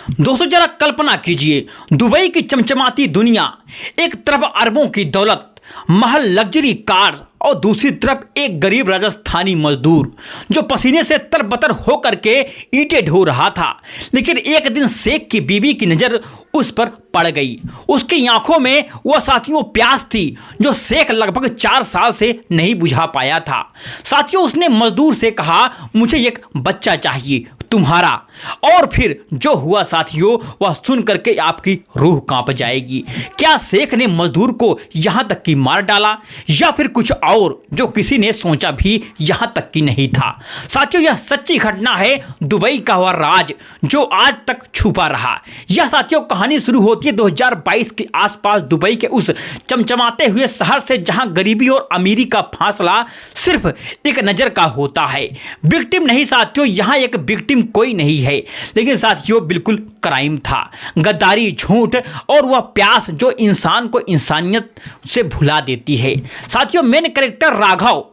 दोस्तों जरा कल्पना कीजिए, दुबई की चमचमाती दुनिया, एक तरफ अरबों की दौलत, महल, लग्जरी कार, और दूसरी तरफ एक गरीब राजस्थानी मजदूर जो पसीने से तरबतर होकर के ईंटें ढो रहा था। लेकिन एक दिन शेख की बीवी की नज़र उस पर पड़ गई। उसकी आंखों में वह साथियों प्यास थी जो शेख लगभग 4 साल से नहीं बुझा पाया था। साथियों उसने मजदूर से कहा, मुझे एक बच्चा चाहिए तुम्हारा। और फिर जो हुआ साथियों, वह सुन करके आपकी रूह कांप जाएगी। क्या शेख ने मजदूर को यहां तक कि मार डाला, या फिर कुछ और जो किसी ने सोचा भी यहां तक कि नहीं था। साथियों यह सच्ची घटना है, दुबई का वह राज जो आज तक छुपा रहा। यह साथियों कहानी शुरू होती है 2022 के आसपास, दुबई के उस चमचमाते हुए शहर से जहां गरीबी और अमीरी का फासला सिर्फ एक नज़र का होता है। विक्टिम नहीं साथियों, यहां एक विक्टिम कोई नहीं है, लेकिन साथियों बिल्कुल क्राइम था। गद्दारी, झूठ और वह प्यास जो इंसान को इंसानियत से भुला देती है। साथियों मेन कैरेक्टर राघव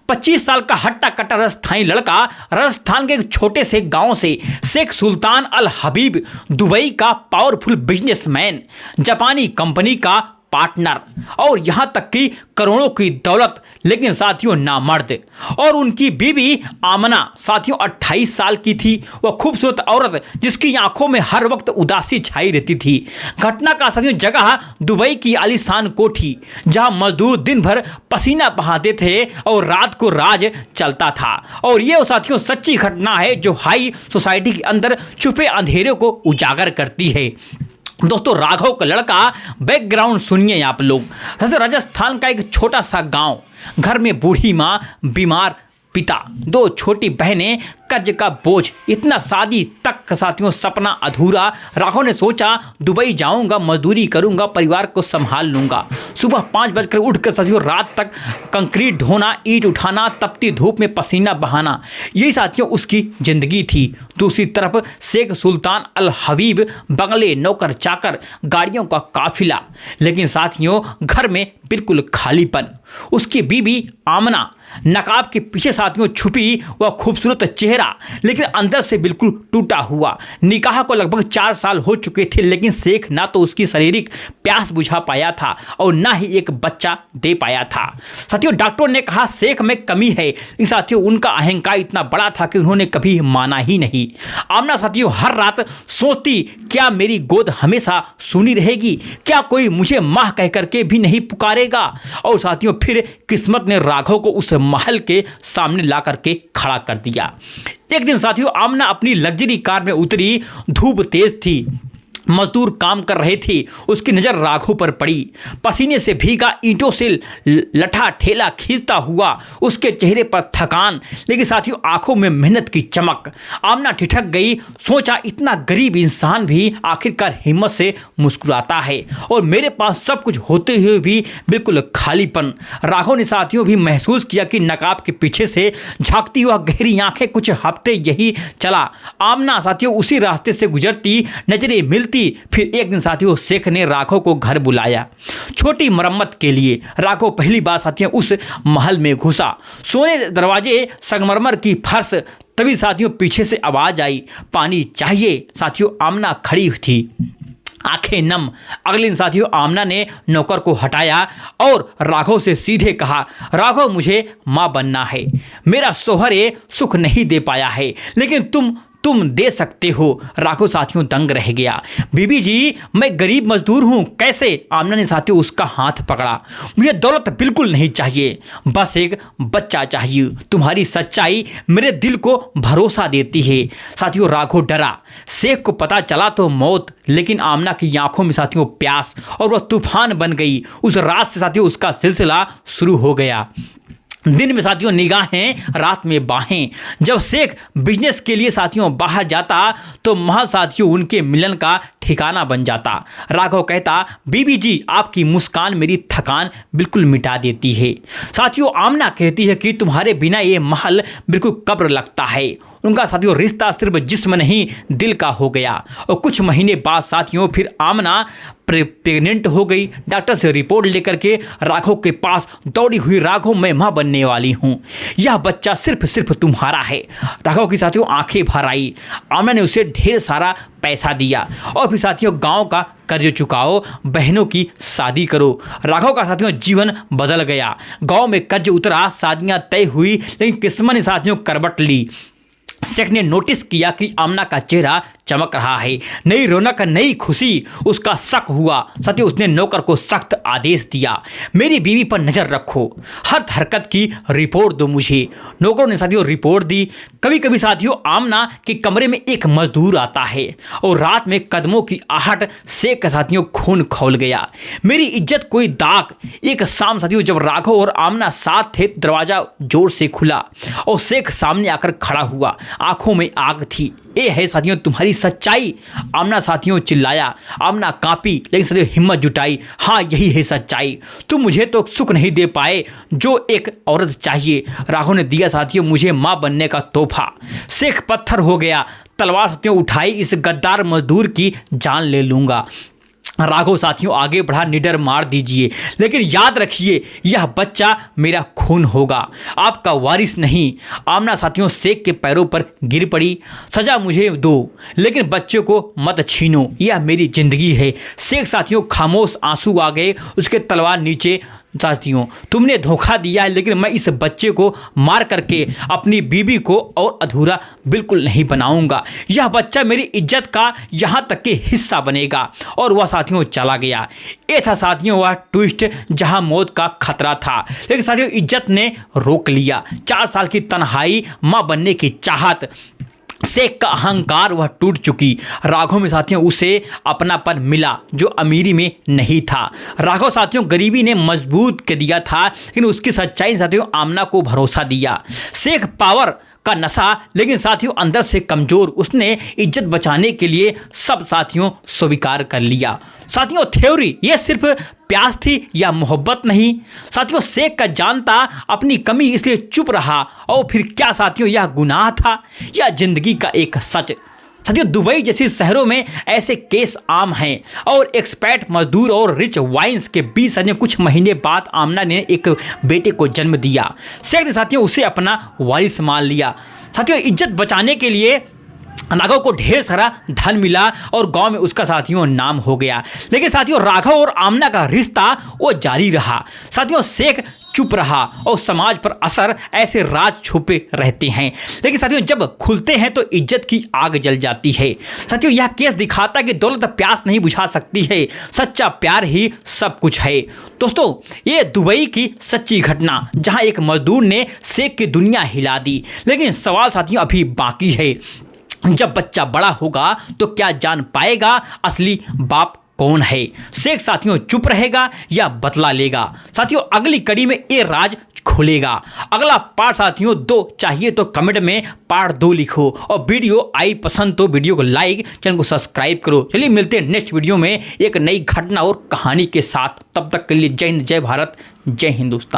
25 साल का हट्टा कट्टा राजस्थानी लड़का, राजस्थान के एक छोटे से गांव से शेख सुल्तान अल हबीब, दुबई का पावरफुल बिजनेसमैन, जापानी कंपनी का पार्टनर, और यहां तक कि करोड़ों की दौलत, लेकिन साथियों नामर्द। और उनकी बीवी आमना साथियों 28 साल की थी। वह खूबसूरत औरत जिसकी आंखों में हर वक्त उदासी छाई रहती थी। घटना का साथियों जगह दुबई की आलीशान कोठी, जहां मजदूर दिन भर पसीना बहाते थे और रात को राज चलता था। और ये साथियों सच्ची घटना है जो हाई सोसाइटी के अंदर छुपे अंधेरे को उजागर करती है। दोस्तों राघव का लड़का, बैकग्राउंड सुनिए आप लोग। राजस्थान का एक छोटा सा गांव, घर में बूढ़ी माँ, बीमार पिता, 2 छोटी बहनें, कर्ज का बोझ, इतना शादी तक का साथियों सपना अधूरा। राघव ने सोचा दुबई जाऊंगा, मजदूरी करूंगा, परिवार को संभाल लूंगा। सुबह 5 बजकर उठकर साथियों रात तक कंक्रीट ढोना, ईंट उठाना, तपती धूप में पसीना बहाना, यही साथियों उसकी जिंदगी थी। दूसरी तरफ शेख सुल्तान अल हबीब, बंगले, नौकर चाकर, गाड़ियों का काफिला, लेकिन साथियों घर में बिल्कुल खालीपन। उसकी बीवी आमना, नकाब के पीछे साथियों छुपी वह खूबसूरत चेहरा, लेकिन अंदर से बिल्कुल टूटा हुआ। निकाह को लगभग 4 साल हो चुके थे, लेकिन शेख ना तो उसकी शारीरिक प्यास बुझा पाया था और ना ही एक बच्चा दे पाया था। साथियों डॉक्टरों ने कहा शेख में कमी है, लेकिन साथियों उनका अहंकार इतना बड़ा था कि उन्होंने कभी माना ही नहीं। आमना साथियों हर रात सोचती, क्या मेरी गोद हमेशा सुनी रहेगी, क्या कोई मुझे माँ कह करके भी नहीं पुकारेगा। और साथियों फिर किस्मत ने राघव को उस महल के सामने ला करके खड़ा कर दिया। एक दिन साथियों आमना अपनी लग्जरी कार में उतरी, धूप तेज थी, मजदूर काम कर रहे थे। उसकी नज़र राघव पर पड़ी, पसीने से भीगा, ईंटों से लठा ठेला खींचता हुआ, उसके चेहरे पर थकान, लेकिन साथियों आंखों में मेहनत की चमक। आमना ठिठक गई, सोचा इतना गरीब इंसान भी आखिरकार हिम्मत से मुस्कुराता है, और मेरे पास सब कुछ होते हुए भी बिल्कुल खालीपन। राघव ने साथियों भी महसूस किया कि नकाब के पीछे से झांकती हुआ गहरी आंखें, कुछ हफ्ते यही चला। आमना साथियों उसी रास्ते से गुजरती, नजरें मिलती। फिर एक दिन साथियों शेख ने राघव को घर बुलाया छोटी मरम्मत के लिए। राघव पहली बार साथियों उस महल में घुसा, सोने दरवाजे, संगमरमर की फर्श। तभी साथियों पीछे से आवाज आई, पानी चाहिए। साथियों आमना खड़ी थी, आंखें नम। अगले दिन साथियों आमना ने नौकर को हटाया और राघव से सीधे कहा, राघव मुझे माँ बनना है, मेरा शोहर ये सुख नहीं दे पाया है, लेकिन तुम दे सकते हो। राघव साथियों दंग रह गया। बीबी जी मैं गरीब मजदूर हूँ, कैसे? आमना ने साथियों उसका हाथ पकड़ा, मुझे दौलत बिल्कुल नहीं चाहिए, बस एक बच्चा चाहिए। तुम्हारी सच्चाई मेरे दिल को भरोसा देती है। साथियों राघव डरा, शेख को पता चला तो मौत, लेकिन आमना की आंखों में साथियों प्यास, और वह तूफान बन गई। उस रात से साथियों उसका सिलसिला शुरू हो गया। दिन में साथियों निगाहें, रात में बाहें। जब शेख बिजनेस के लिए साथियों बाहर जाता तो महल साथियों उनके मिलन का ठिकाना बन जाता। राघव कहता, बीबी जी आपकी मुस्कान मेरी थकान बिल्कुल मिटा देती है। साथियों आमना कहती है कि तुम्हारे बिना ये महल बिल्कुल कब्र लगता है। उनका साथियों रिश्ता सिर्फ जिस्म नहीं दिल का हो गया। और कुछ महीने बाद साथियों फिर आमना प्रेग्नेंट हो गई। डॉक्टर से रिपोर्ट लेकर के राघव के पास दौड़ी हुई, राघव मैं मां बनने वाली हूं, यह बच्चा सिर्फ तुम्हारा है। राघव की साथियों आंखें भर आई। आमना ने उसे ढेर सारा पैसा दिया और फिर साथियों गांव का कर्ज चुकाओ, बहनों की शादी करो। राघव का साथियों जीवन बदल गया। गांव में कर्ज उतरा, शादियां तय हुई, लेकिन किस्मत ने साथियों करवट ली। शेख ने नोटिस किया कि आमना का चेहरा चमक रहा है, नई रौनक, नई खुशी। उसका शक हुआ। साथियों उसने नौकर को सख्त आदेश दिया, मेरी बीवी पर नज़र रखो, हर हरकत की रिपोर्ट दो मुझे। नौकरों ने साथियों रिपोर्ट दी। कभी कभी साथियों आमना के कमरे में एक मजदूर आता है और रात में कदमों की आहट शेख का साथियों खून खौल गया। मेरी इज्जत कोई दाग। एक शाम साथियों जब राघव और आमना साथ थे, दरवाजा जोर से खुला और शेख सामने आकर खड़ा हुआ। आंखों में आग थी। ये है साथियों तुम्हारी सच्चाई। आमना साथियों चिल्लाया। आमना कांपी, लेकिन साथियों हिम्मत जुटाई। हाँ यही है सच्चाई। तुम मुझे तो सुख नहीं दे पाए जो एक औरत चाहिए। राघव ने दिया साथियों मुझे मां बनने का तोहफा। शेख पत्थर हो गया। तलवार साथियों उठाई, इस गद्दार मजदूर की जान ले लूंगा। राघव साथियों आगे बढ़ा, निडर मार दीजिए, लेकिन याद रखिए यह बच्चा मेरा खून होगा, आपका वारिस नहीं। आमना साथियों शेख के पैरों पर गिर पड़ी। सजा मुझे दो, लेकिन बच्चे को मत छीनो, यह मेरी जिंदगी है। शेख साथियों खामोश, आंसू आ गए उसके। तलवार नीचे। साथियों तुमने धोखा दिया है, लेकिन मैं इस बच्चे को मार करके अपनी बीवी को और अधूरा बिल्कुल नहीं बनाऊंगा। यह बच्चा मेरी इज्जत का यहाँ तक के हिस्सा बनेगा। और वह साथियों चला गया। ये था साथियों वह ट्विस्ट जहाँ मौत का खतरा था, लेकिन साथियों इज्जत ने रोक लिया। 4 साल की तन्हाई, मां बनने की चाहत, शेख का अहंकार, वह टूट चुकी। राघव में साथियों उसे अपनापन मिला जो अमीरी में नहीं था। राघव साथियों गरीबी ने मजबूत कर दिया था, लेकिन उसकी सच्चाई साथियों आमना को भरोसा दिया। शेख पावर का नशा, लेकिन साथियों अंदर से कमजोर। उसने इज्जत बचाने के लिए सब साथियों स्वीकार कर लिया। साथियों थ्योरी ये सिर्फ प्यास थी या मोहब्बत नहीं। साथियों शेख का जानता अपनी कमी इसलिए चुप रहा। और फिर क्या साथियों यह गुनाह था या जिंदगी का एक सच। साथियों दुबई जैसी शहरों में ऐसे केस आम हैं और एक्सपैट मजदूर और रिच वाइन्स के बीच साथियों कुछ महीने बाद आमना ने एक बेटे को जन्म दिया। शेख ने साथियों उसे अपना वारिस मान लिया। साथियों इज्जत बचाने के लिए राघव को ढेर सारा धन मिला और गांव में उसका साथियों नाम हो गया। लेकिन साथियों राघव और आमना का रिश्ता वो जारी रहा। साथियों शेख चुप रहा और समाज पर असर ऐसे राज छुपे रहते हैं, लेकिन साथियों जब खुलते हैं तो इज्जत की आग जल जाती है। साथियों यह केस दिखाता कि दौलत प्यास नहीं बुझा सकती है, सच्चा प्यार ही सब कुछ है। दोस्तों ये दुबई की सच्ची घटना जहां एक मजदूर ने शेख की दुनिया हिला दी। लेकिन सवाल साथियों अभी बाकी है, जब बच्चा बड़ा होगा तो क्या जान पाएगा असली बाप कौन है। शेख साथियों चुप रहेगा या बदला लेगा। साथियों अगली कड़ी में ये राज खुलेगा। अगला पार्ट साथियों 2 चाहिए तो कमेंट में पार्ट 2 लिखो। और वीडियो आई पसंद तो वीडियो को लाइक, चैनल को सब्सक्राइब करो। चलिए मिलते हैं नेक्स्ट वीडियो में एक नई घटना और कहानी के साथ। तब तक के लिए जय हिंद, जय भारत, जय हिंदुस्तान।